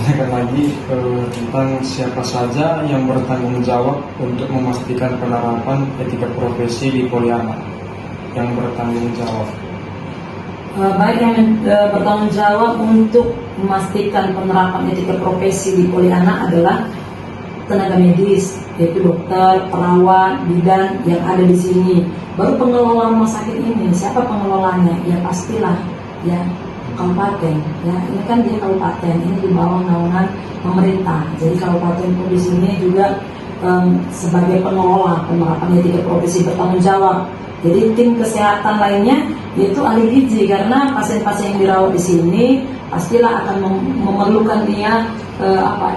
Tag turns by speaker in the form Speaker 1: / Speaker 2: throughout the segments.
Speaker 1: bertanyakan lagi tentang siapa saja yang bertanggung jawab untuk memastikan penerapan etika profesi di Poliana. Yang bertanggung jawab.
Speaker 2: Baik, yang bertanggung jawab untuk memastikan penerapan etika profesi di Poliana adalah tenaga medis, yaitu dokter, perawat, bidan yang ada di sini. Baru pengelola rumah sakit ini, siapa pengelolanya? Ya pastilah ya kabupaten. Ya ini kan dia kabupaten, ini di bawah naungan pemerintah. Jadi kabupaten pun di sini juga sebagai pengelola penerapan etika profesi bertanggung jawab. Jadi tim kesehatan lainnya yaitu ahli gizi, karena pasien-pasien yang dirawat di sini pastilah akan memerlukan dia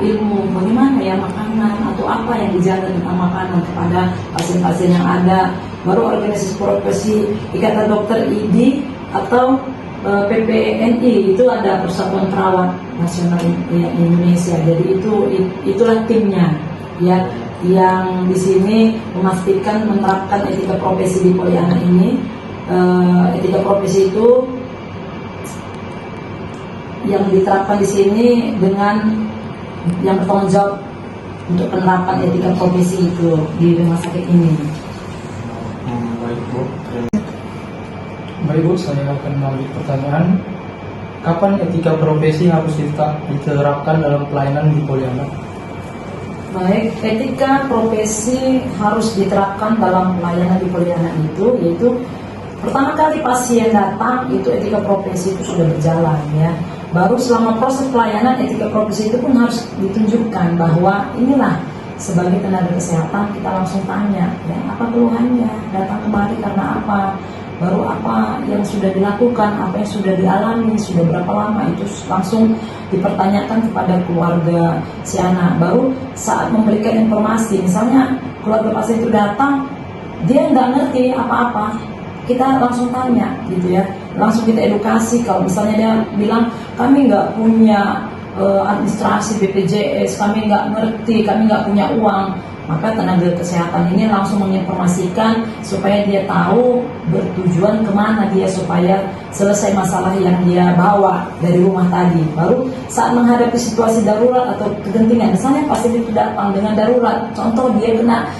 Speaker 2: ilmu bagaimana ya makanan atau apa yang dijaga tentang makanan kepada pasien-pasien yang ada. Baru organisasi profesi Ikatan Dokter ID atau PPNI itu ada Persatuan Perawat Nasional Indonesia. Jadi itulah timnya ya yang di sini memastikan menerapkan etika profesi di Poliana ini. Etika profesi itu yang diterapkan di sini dengan yang bertanggung jawab untuk penerapan etika profesi itu di rumah sakit ini.
Speaker 1: Baik Bu.
Speaker 3: Baik Bu, saya akan mengambil pertanyaan. Kapan etika profesi harus diterapkan dalam pelayanan di Poliana?
Speaker 2: Baik, etika profesi harus diterapkan dalam pelayanan di Poliana itu, yaitu pertama kali pasien datang itu etika profesi itu sudah berjalan ya. Baru selama proses pelayanan etika profesi itu pun harus ditunjukkan bahwa inilah sebagai tenaga kesehatan kita langsung tanya ya apa keluhannya, datang kemari karena apa, baru apa yang sudah dilakukan, apa yang sudah dialami, sudah berapa lama, itu langsung dipertanyakan kepada keluarga si anak. Baru saat memberikan informasi, misalnya keluarga pasien itu datang, dia nggak ngerti apa-apa, kita langsung tanya gitu ya, langsung kita edukasi. Kalau misalnya dia bilang kami nggak punya administrasi BPJS, kami nggak ngerti, kami nggak punya uang, maka tenaga kesehatan ini langsung menginformasikan supaya dia tahu bertujuan kemana dia supaya selesai masalah yang dia bawa dari rumah tadi. Baru saat menghadapi situasi darurat atau kegentingan, misalnya pasien itu datang dengan darurat, contoh dia kena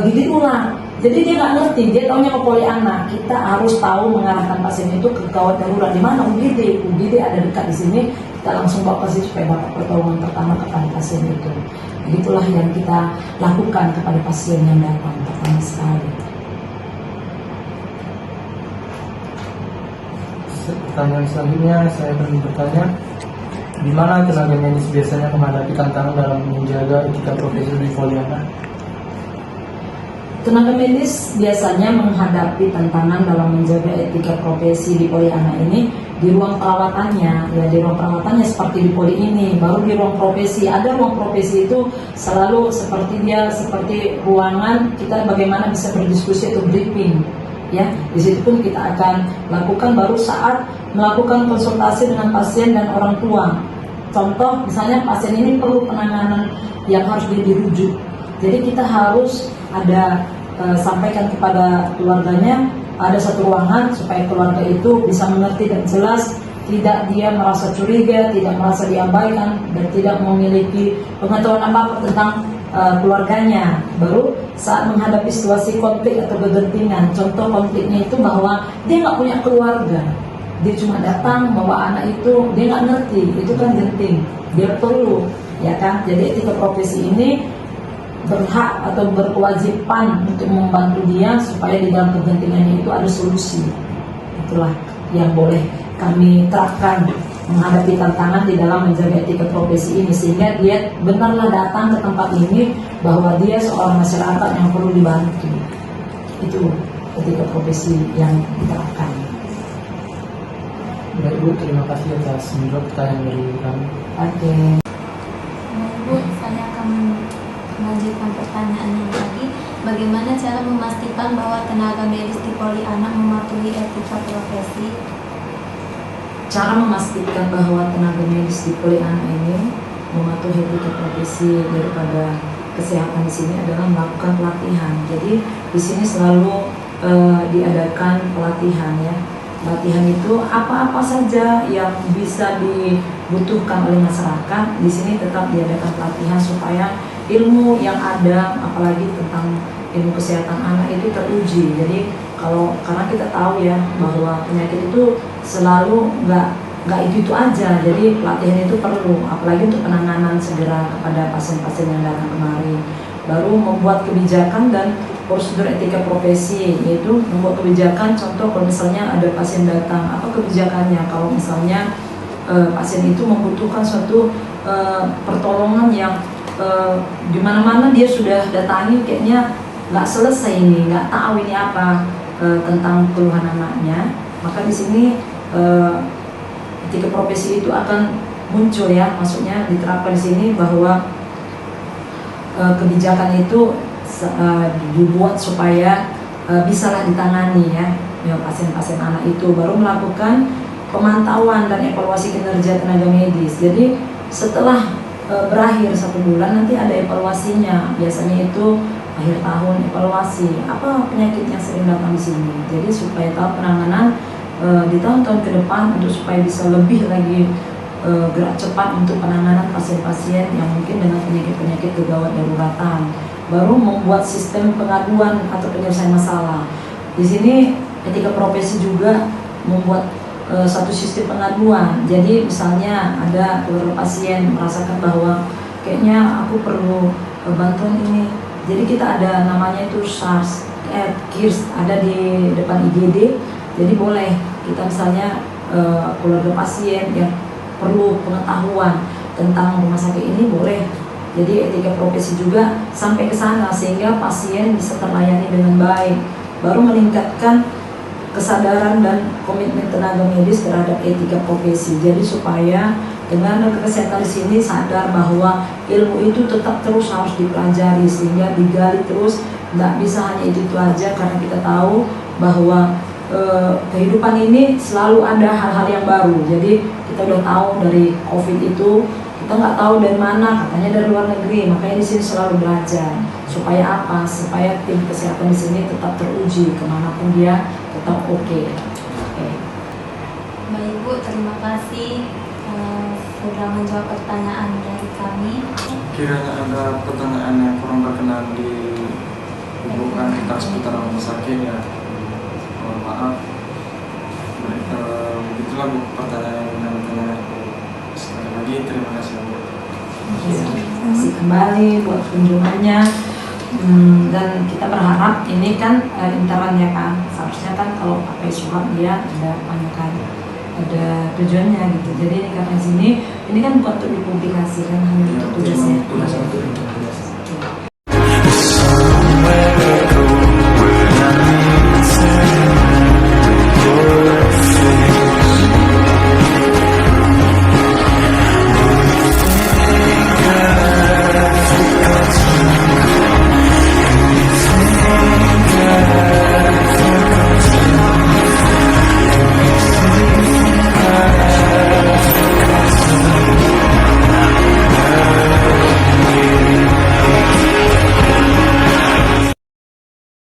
Speaker 2: gigit ular, jadi dia nggak ngerti, dia taunya ke Poliana. Kita harus tahu mengarahkan pasien itu ke gawat darurat, di mana UGD ada dekat di sini, kita langsung bawa ke situ supaya dapat pertolongan pertama kepada pasien itu. Itulah yang kita lakukan kepada pasien yang datang pertama sekali.
Speaker 3: Pertanyaan selanjutnya saya akan bertanya, di mana tenaga medis biasanya menghadapi tantangan dalam menjaga etika profesi di Poliana?
Speaker 2: Tenaga medis biasanya menghadapi tantangan dalam menjaga etika profesi di Poliana ini di ruang perawatannya, ya di ruang perawatannya seperti di Poli ini. Baru di ruang profesi, ada ruang profesi itu selalu seperti ruangan kita bagaimana bisa berdiskusi atau briefing, ya di situ pun kita akan lakukan. Baru saat melakukan konsultasi dengan pasien dan orang tua, contoh misalnya pasien ini perlu penanganan yang harus dirujuk, jadi kita harus ada sampaikan kepada keluarganya, ada satu ruangan supaya keluarga itu bisa mengerti dan jelas, tidak dia merasa curiga, tidak merasa diabaikan, dan tidak memiliki pengetahuan apa-apa tentang keluarganya. Baru saat menghadapi situasi konflik atau kegentingan, contoh konfliknya itu bahwa dia nggak punya keluarga, dia cuma datang bawa anak itu, dia nggak ngerti, itu kan genting, dia perlu, ya kan. Jadi etika profesi ini berhak atau berkewajiban untuk membantu dia supaya di dalam kegentingannya itu ada solusi. Itulah yang boleh kami terapkan menghadapi tantangan di dalam menjaga etika profesi ini, sehingga dia benarlah datang ke tempat ini bahwa dia seorang masyarakat yang perlu dibantu. Itu etika profesi yang diterapkan.
Speaker 3: Baik Bu, terima kasih atas menjawab pertanyaan dari kami.
Speaker 2: Oke.
Speaker 4: Bu, saya akan melanjutkan pertanyaan yang tadi. Bagaimana cara memastikan bahwa tenaga medis di Poliana mematuhi etika profesi?
Speaker 2: Cara memastikan bahwa tenaga medis di Poliana ini mematuhi etika profesi daripada kesehatan di sini adalah melakukan pelatihan. Jadi di sini selalu diadakan pelatihan ya. latihan itu apa-apa saja yang bisa dibutuhkan oleh masyarakat. Di sini tetap diadakan pelatihan supaya ilmu yang ada, apalagi tentang ilmu kesehatan anak itu teruji. Jadi karena kita tahu ya bahwa penyakit itu selalu nggak itu aja. Jadi pelatihan itu perlu, apalagi untuk penanganan segera kepada pasien-pasien yang datang kemari. Baru membuat kebijakan dan prosedur etika profesi, yaitu membuat kebijakan. Contoh kalau misalnya ada pasien datang, apa kebijakannya kalau misalnya pasien itu membutuhkan suatu pertolongan yang di mana-mana dia sudah datangi, kayaknya nggak selesai ini, nggak tahu ini apa tentang keluhan anaknya. Maka di sini etika profesi itu akan muncul ya, maksudnya diterapkan di sini bahwa kebijakan itu dibuat supaya bisalah ditangani ya pasien-pasien anak itu. Baru melakukan pemantauan dan evaluasi kinerja tenaga medis. Jadi setelah berakhir 1 bulan nanti ada evaluasinya. Biasanya itu akhir tahun evaluasi apa penyakit yang sering datang di sini. Jadi supaya tahu penanganan di tahun-tahun ke depan untuk supaya bisa lebih lagi gerak cepat untuk penanganan pasien-pasien yang mungkin dengan penyakit-penyakit gawat daruratan. Baru membuat sistem pengaduan atau penyelesaian masalah. Di sini etika profesi juga membuat satu sistem pengaduan. Jadi misalnya ada keluarga pasien merasakan bahwa kayaknya aku perlu bantuan ini. Jadi kita ada namanya itu SARS, KIRS, ada di depan IGD. Jadi boleh kita misalnya keluarga pasien yang perlu pengetahuan tentang rumah sakit ini boleh. Jadi etika profesi juga sampai ke sana sehingga pasien bisa terlayani dengan baik. Baru meningkatkan kesadaran dan komitmen tenaga medis terhadap etika profesi. Jadi supaya dengan kesehatan di sini sadar bahwa ilmu itu tetap terus harus dipelajari sehingga digali terus, nggak bisa hanya itu aja karena kita tahu bahwa kehidupan ini selalu ada hal-hal yang baru. Jadi kita udah tahu dari COVID itu, kita nggak tahu dari mana, katanya dari luar negeri. Makanya di sini selalu belajar. Supaya apa? Supaya tim kesehatan di sini tetap teruji kemanapun dia tetap oke.
Speaker 4: Baik Bu, terima kasih sudah menjawab pertanyaan dari kami.
Speaker 1: Kiranya ada pertanyaan yang kurang berkenan dihubungkan tentang seputar rumah sakit ya. Mohon maaf. Begitulah Bu pertanyaan yang bertanya. Sekali lagi terima kasih Bu.
Speaker 2: Terima kasih kembali buat kunjungannya. Dan kita berharap ini kan interan ya kan. Seharusnya kan kalau pakai surat dia ada kan ada tujuannya gitu. Jadi ini karena sini ini kan bukan untuk dipublikasikan hanya untuk tugasnya.